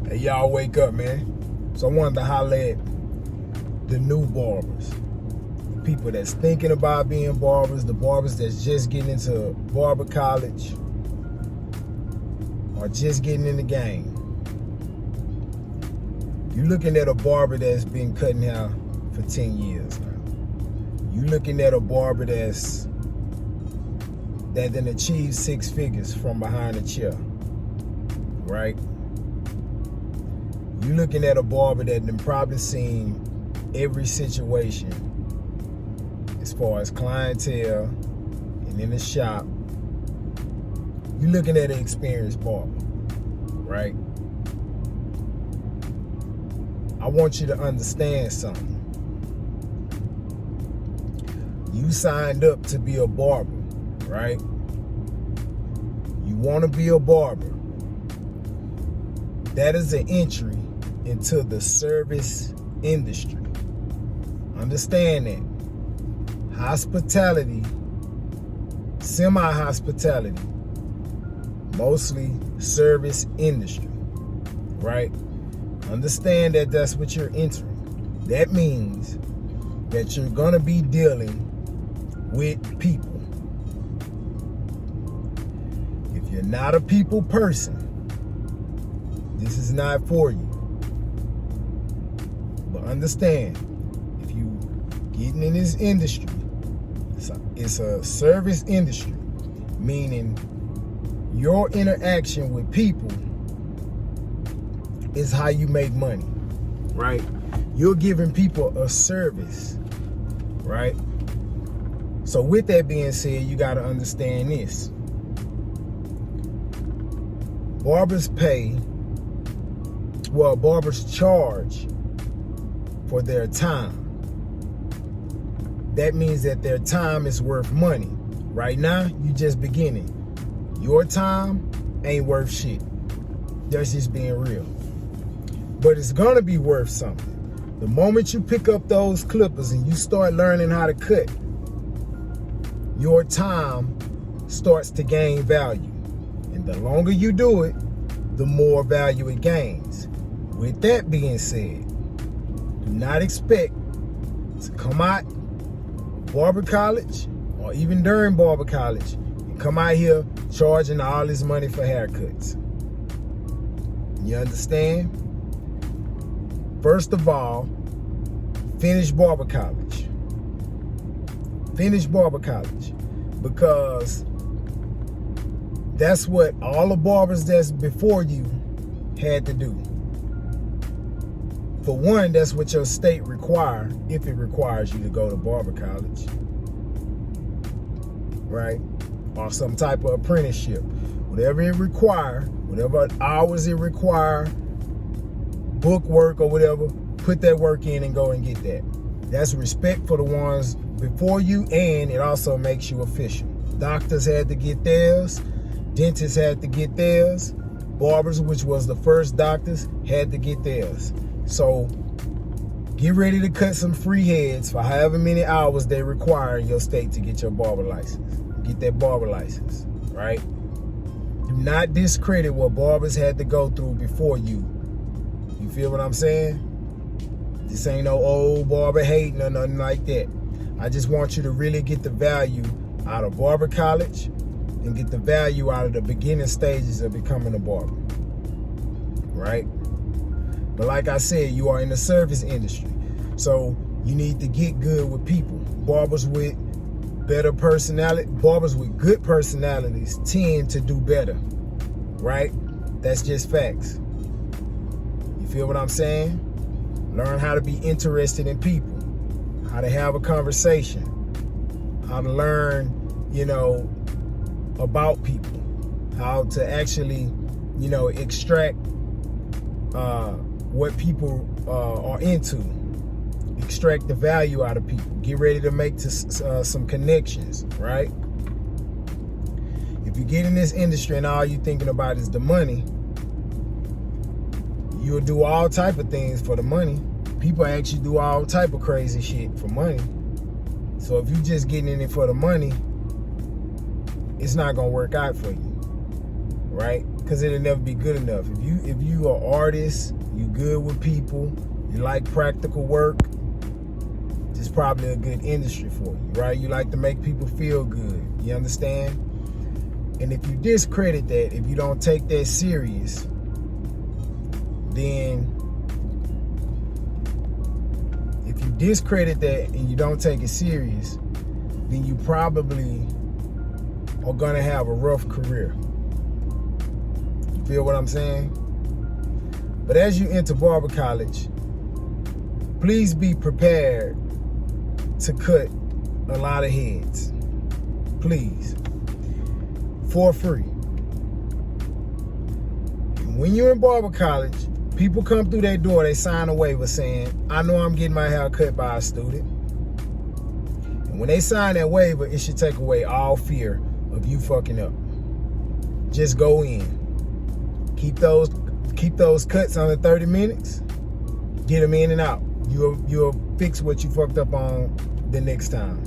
Hey, y'all wake up, man. So I wanted to holler at the new barbers. People that's thinking about being barbers, the barbers that's just getting into barber college or just getting in the game. You're looking at a barber that's been cutting hair for 10 years now. You're looking at a barber that then achieved 6 figures from behind a chair, right? You're looking at a barber that then probably seen every situation as far as clientele and in the shop. You're looking at an experienced barber, right? I want you to understand something. You signed up to be a barber, right? You want to be a barber. That is an entry into the service industry. Understand that. Hospitality, semi-hospitality, mostly service industry, right? Understand that that's what you're entering. That means that you're gonna be dealing with people. If you're not a people person, this is not for you. But understand, if you getting in this industry, it's a service industry, meaning your interaction with people is how you make money, right? You're giving people a service, right? So with that being said, you got to understand this. Barbers barbers charge for their time. That means that their time is worth money. Right now, you just beginning. Your time ain't worth shit. That's just being real. But it's gonna be worth something. The moment you pick up those clippers and you start learning how to cut, your time starts to gain value. And the longer you do it, the more value it gains. With that being said, do not expect to come out barber college or even during barber college and come out here charging all this money for haircuts. You understand? First of all, finish barber college. Finish barber college, because that's what all the barbers that's before you had to do. For one, that's what your state requires, if it requires you to go to barber college, right? Or some type of apprenticeship. Whatever it requires, whatever hours it requires, book work or whatever, put that work in and go and get that. That's respect for the ones before you, and it also makes you official. Doctors had to get theirs, dentists had to get theirs, barbers, which was the first doctors, had to get theirs. So get ready to cut some free heads for however many hours they require in your state to get your barber license. Get that barber license, right? Do not discredit what barbers had to go through before you. You feel what I'm saying? This ain't no old barber hating or nothing like that. I just want you to really get the value out of barber college and get the value out of the beginning stages of becoming a barber, right? But like I said, you are in the service industry, so you need to get good with people. Barbers with better personality, barbers with good personalities tend to do better, right? That's just facts. You feel what I'm saying? Learn how to be interested in people, how to have a conversation, how to learn, about people, how to actually, extract what people are into, extract the value out of people, get ready to make some connections, right? If you get in this industry and all you're thinking about is the money, you'll do all type of things for the money. People actually do all type of crazy shit for money. So if you just getting in it for the money, it's not gonna work out for you, right? because it'll never be good enough. If you are an artist, you good with people, you like practical work, it's probably a good industry for you, right? You like to make people feel good. You understand? And if you discredit that, if you don't take that serious, then if you discredit that and you don't take it serious, then you probably are gonna have a rough career. You feel what I'm saying? But as you enter barber college, please be prepared to cut a lot of heads. Please. For free. When you're in barber college, people come through that door, they sign a waiver saying, I know I'm getting my hair cut by a student. And when they sign that waiver, it should take away all fear of you fucking up. Just go in. Keep those cuts under 30 minutes. Get them in and out. You'll fix what you fucked up on the next time.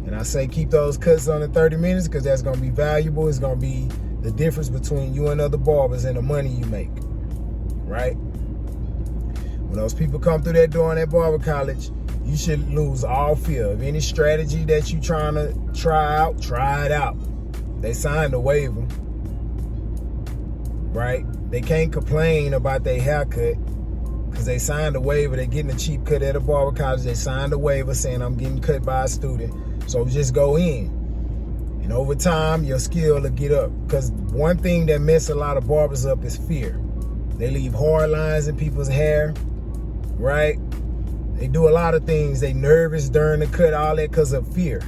And I say keep those cuts under 30 minutes because that's going to be valuable. It's going to be the difference between you and other barbers and the money you make, right? When those people come through that door in that barber college, you should lose all fear of any strategy that you trying to try out. Try it out. They signed a waiver, right? They can't complain about their haircut because they signed a waiver. They're getting a cheap cut at a barber college. They signed a waiver saying I'm getting cut by a student. So just go in. And over time, your skill will get up. Because one thing that messes a lot of barbers up is fear. They leave hard lines in people's hair, right? They do a lot of things. They nervous during the cut, all that because of fear.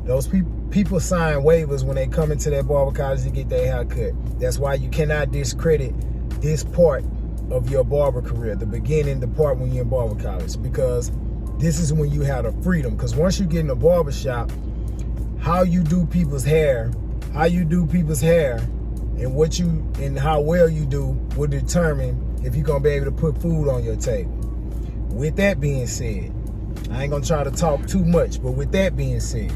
Those people sign waivers when they come into that barber college to get their hair cut. That's why you cannot discredit this part of your barber career, the beginning, the part when you're in barber college, because this is when you have the freedom. Because once you get in a barber shop, how you do people's hair, and how well you do will determine if you're gonna be able to put food on your table. With that being said, I ain't gonna try to talk too much, but with that being said,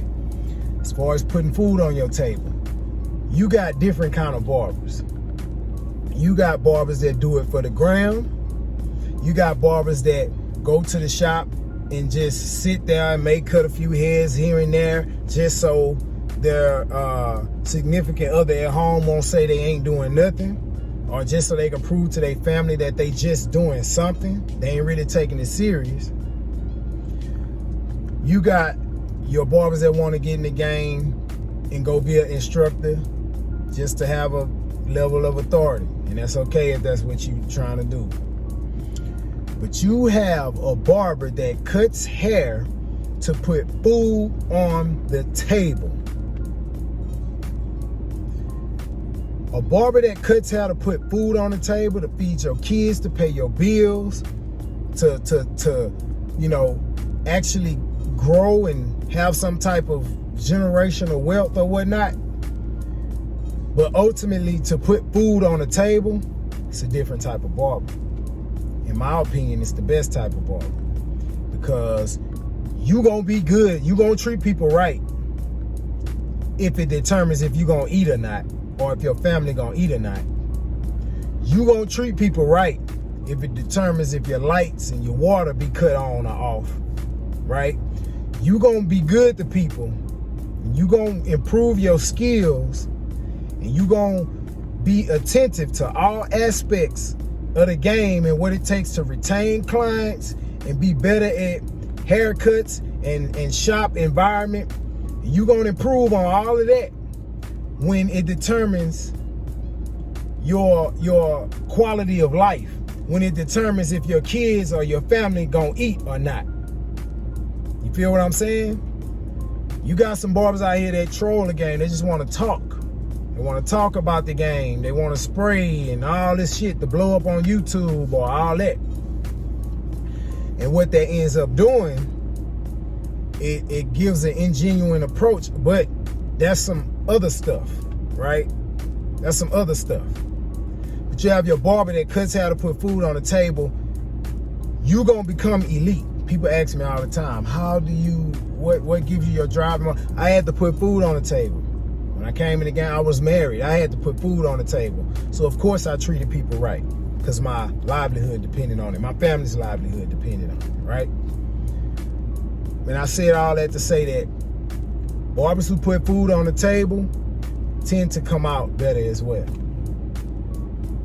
as far as putting food on your table, you got different kind of barbers. You got barbers that do it for the gram. You got barbers that go to the shop and just sit there and may cut a few heads here and there just so their significant other at home won't say they ain't doing nothing, or just so they can prove to their family that they just doing something. They ain't really taking it serious. You got your barbers that want to get in the game and go be an instructor just to have a level of authority. And that's okay if that's what you're trying to do. But you have a barber that cuts hair to put food on the table. A barber that cuts hair to put food on the table, to feed your kids, to pay your bills, to actually grow and have some type of generational wealth or whatnot. But ultimately, to put food on the table, it's a different type of barber. In my opinion, it's the best type of barber, because you gonna be good. You gonna treat people right if it determines if you gonna eat or not, or if your family gonna eat or not. You gonna treat people right if it determines if your lights and your water be cut on or off, right? You gonna be good to people. You gonna improve your skills, and you gonna be attentive to all aspects of the game and what it takes to retain clients and be better at haircuts and shop environment. You're going to improve on all of that when it determines your quality of life, when it determines if your kids or your family going to eat or not. You feel what I'm saying? You got some barbers out here that troll the game. They just want to talk. They want to talk about the game. They want to spray and all this shit to blow up on YouTube or all that. And what that ends up doing, it gives an ingenuine approach, but that's some other stuff, right? That's some other stuff. But you have your barber that cuts hair to put food on the table. You're going to become elite. People ask me all the time, what gives you your drive? I had to put food on the table. When When I came in the game, I was married. I had to put food on the table. So of course I treated people right, because my livelihood depended on it. My family's livelihood depended on it, right? And I said all that to say that barbers who put food on the table tend to come out better as well.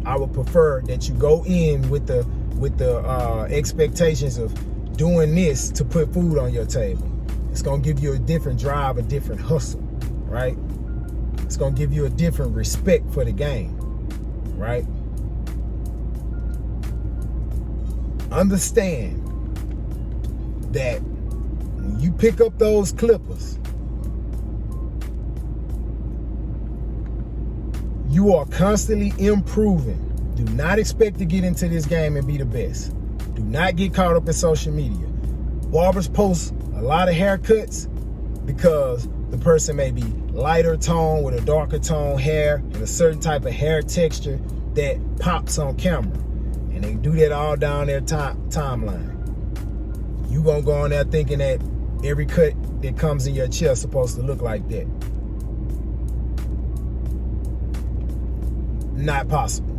I would prefer that you go in with the expectations of doing this to put food on your table. It's gonna give you a different drive, a different hustle, right? It's gonna give you a different respect for the game, right? Understand that when you pick up those clippers, you are constantly improving. Do not expect to get into this game and be the best. Do not get caught up in social media. Barbers post a lot of haircuts because the person may be lighter tone with a darker tone hair and a certain type of hair texture that pops on camera. And they do that all down their timeline. You gonna go on there thinking that every cut that comes in your chair is supposed to look like that. Not possible.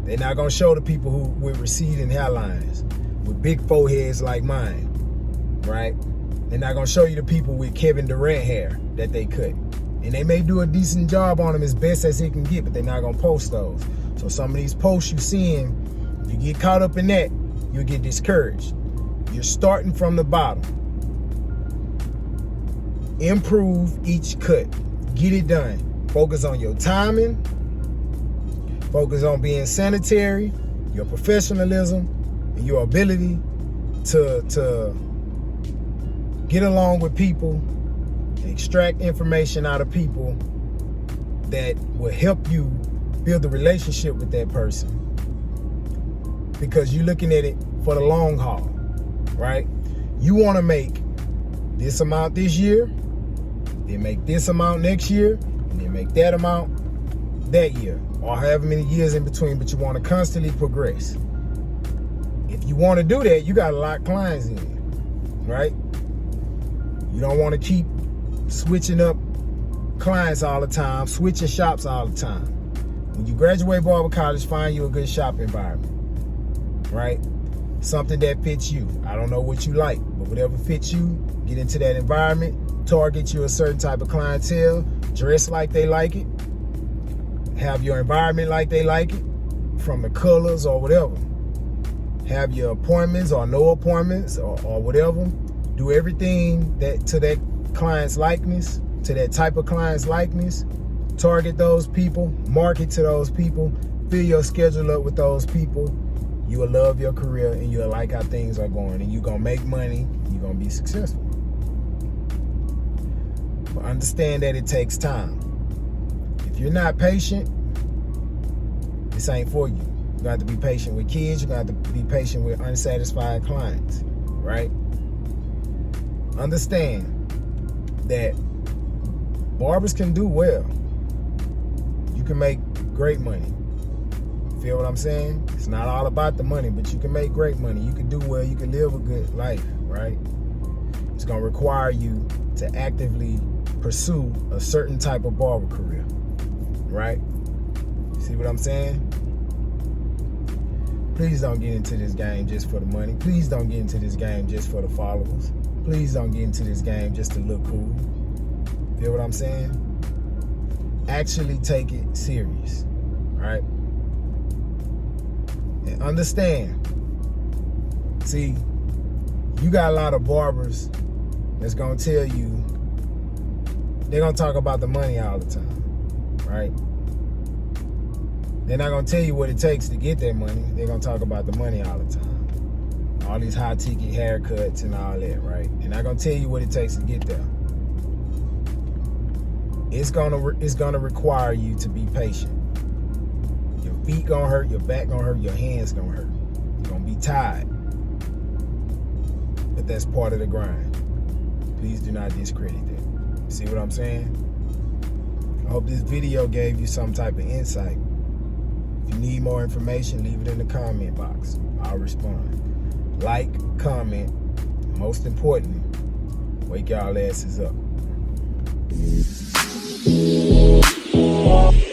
They're not gonna show the people who with receding hairlines, with big foreheads like mine, right? They're not gonna show you the people with Kevin Durant hair that they cut. And they may do a decent job on them as best as they can get, but they're not gonna post those. So some of these posts you're seeing, if you get caught up in that, you'll get discouraged. You're starting from the bottom. Improve each cut. Get it done. Focus on your timing. Focus on being sanitary, your professionalism, and your ability to get along with people and extract information out of people that will help you build a relationship with that person. Because you're looking at it for the long haul, right? You want to make this amount this year, then make this amount next year, and then make that amount that year, or however many years in between, but you want to constantly progress. If you want to do that, you got to lock clients in, right? You don't want to keep switching up clients all the time, switching shops all the time. When you graduate barber college, find you a good shop environment, right? Something that fits you. I don't know what you like, but whatever fits you, get into that environment, target you a certain type of clientele, dress like they like it, have your environment like they like it, from the colors or whatever. Have your appointments or no appointments or whatever. Do everything that to that client's likeness, to that type of client's likeness. Target those people, market to those people, fill your schedule up with those people. You will love your career and you'll like how things are going, and you're gonna make money, you're gonna be successful. But understand that it takes time. If you're not patient, this ain't for you. You got to be patient with kids. You got to be patient with unsatisfied clients, right? Understand that barbers can do well. You can make great money. Feel what I'm saying? It's not all about the money, but you can make great money. You can do well. You can live a good life, right? It's going to require you to actively pursue a certain type of barber career, right? See what I'm saying? Please don't get into this game just for the money. Please don't get into this game just for the followers. Please don't get into this game just to look cool. Feel what I'm saying? Actually take it serious, right? And understand. See, you got a lot of barbers that's gonna tell you, they're gonna talk about the money all the time, right? They're not gonna tell you what it takes to get that money. They're gonna talk about the money all the time. All these high ticket haircuts and all that, right? They're not gonna tell you what it takes to get there. It's gonna require you to be patient. Your feet gonna hurt, your back gonna hurt, your hands gonna hurt. You're gonna be tired. But that's part of the grind. Please do not discredit that. See what I'm saying? I hope this video gave you some type of insight. If you need more information, leave it in the comment box. I'll respond. Like, comment, most importantly, wake y'all asses up. Peace.